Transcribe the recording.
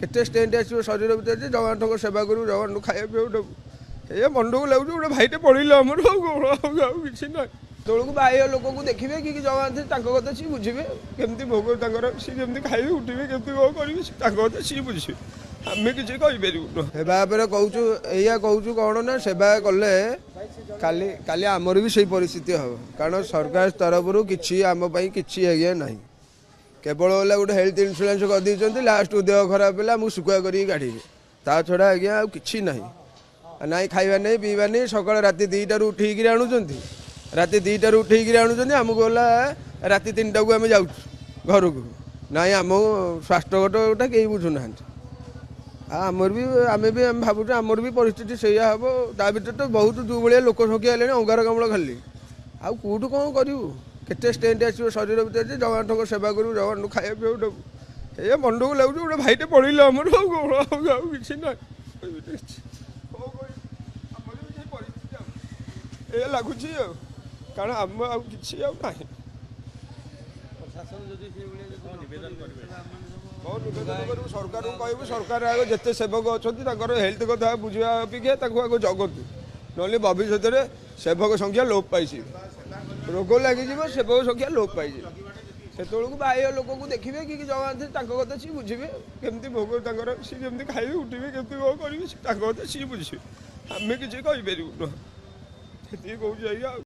केते स्टेंट आसो शरीर भर जगन्नाथ सेवा करू जगन्नाथ खाया पीवा देवु ये मन को लगे गोटे भाईटे पड़े आमर किसी ना तौक बाह्य लोक को देखिए कि जगन्नाथ कथा सी बुझे केमती भोग सी केमती खाइबे उठे केमती कौन करेंगे कथा सी बुझे आम किसी कहीपरूँ सेवा कहूँ या कहूँ कौन ना सेवा कले काली काली आमर भी सही परिस्थिति हम कारण सरकार तरफ किसी आमपाई कि आज्ञा ना केवल है गोटे हेल्थ इंश्योरेंस कर दी लास्ट देह खराब है मुझे शुखुआ कर काढ़ी ता छड़ा आज्ञा कि ना ना खाइबा नहीं पीवा नहीं सकाल राति 2टार उठेक आणुंट राति 2टार उठेक आणुंट आमको गला राति 3टा को आम जाऊँ घर को ना आम स्वास्थ्यगत गोटा कहीं बुझुना आमर भी आम भी भावुँ आमर भी परिस्थिति से हम ता भर तो बहुत जो भाया लोक संख्या है अंगारकाम्ल खाली आउ कौटू कौन करूँ केते स्टेंट आसो शरीर भर जगन्नाथ सेवा करूँ जगन्नाथ खाया पीवा देवु ये मन को लगे गोटे भाईटे पड़े आमर किसी ना ये लगुच कारण आम कि ना सरकार कहूँ सरकार आगे जिते सेवक अच्छा हेल्थ कथा बुझा अपेक्षा आगे जगतु ना भविष्य में सेवक संख्या लोप पाई रोग लगी सेवक संख्या लोप पाई से बाह्य लोक को देखिए कि जगन्नाथ कथा सी बुझे केमती भोग सी केमती खाइबे उठे केमती कौन करेंगे कथा सी बुझे आम किसी कहीपरूँ कहूँ